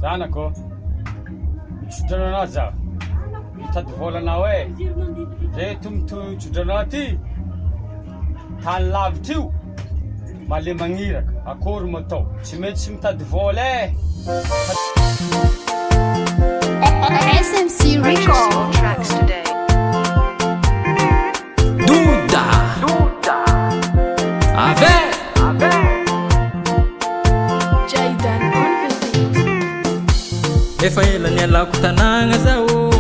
Zanako, misodrana za mitady volanao reto mitodranao ty tany lavitra io male magniraka akory matao tsy mety tsy mitady vola SMC Record tracks today. DODA Avec Jaydan on the beat. efa ela nialako tanagna zao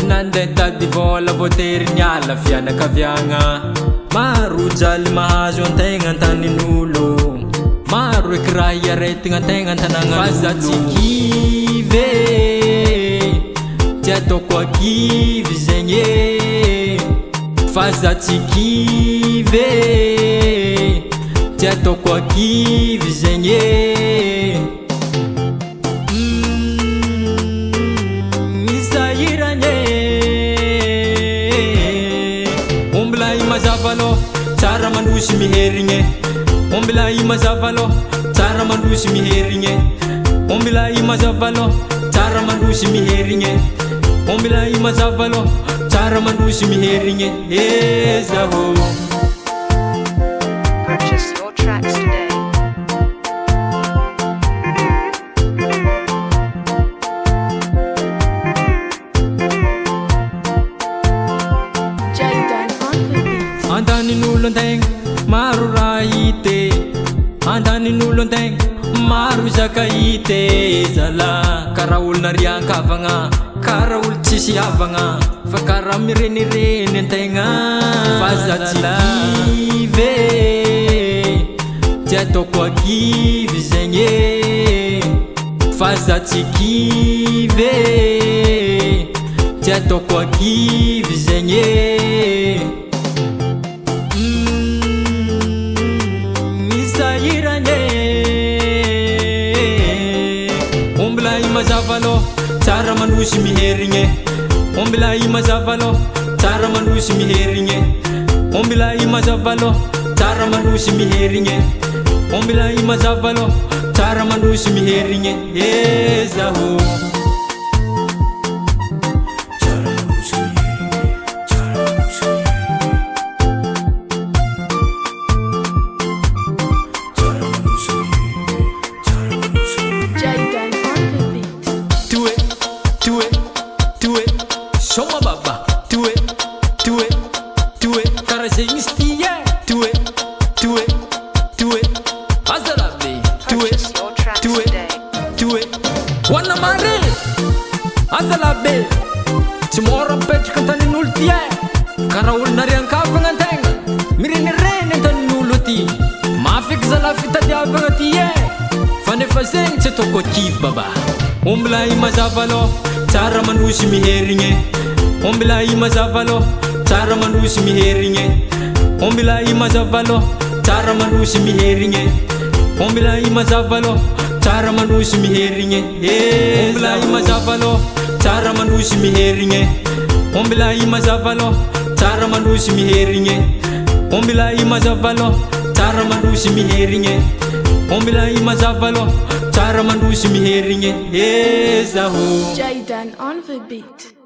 nandeha tady vola voatery niala fianakaviagna maro jaly mahazo antegna antanin'olo maro eky raha hiaretigna antegna antanagna fa za tsy kivy tsy ataoko akivy zegny fa za tsy kivy tsy ataoko akivy zegny mazava lo tsara mandosy miherigny ombila mazava lo tsara mandosy miherigny ombila mazava lo tsara mandosy miherigny ombila mazava lo tsara mandosy miherigny zaho Purchase your tracks today. Jaydan on the beat. andanin'olo antegna maro raha hite andanin'olo antegna maro zaka hite zala karaha olona riankavagna karaha olo tsisy havagna fa karaha mirenireny antegna fa za tsy kivy tsy ataoko akivy zegny fa za tsy kivy tsy ataoko akivy zegny mazava lo tsara mandosy miherigny ombila mazava lo tsara mandosy miherigny ombila mazava lo tsara mandosy miherigny ombila mazava lo tsara mandosy miherigny zaho Jaydan on the beat. tue soma baba tue karaha zegny izy ty tue azalabe Purchase your tracks today. tue hoanna mare azalabe tsy mora mipetraka antanin'olo ty karaha olona riankavagna antegna mirenireny antanin'olo ty mafeky zala fitadiavagna ty fa nefa zegny tsy ataoko akivy baba ombila mazava lo tsara mandosy miherigny ombila mazava lo tsara mandosy miherigny ombila mazava lo tsara mandosy miherigny ombila mazava lo tsara mandosy miherigny ombila mazava lo tsara mandosy miherigny ombila mazava lo tsara mandosy miherigny ombila mazava lo tsara mandosy miherigny ombila mazava lo tsara mandosy miherigny zaho Jaydan on the beat.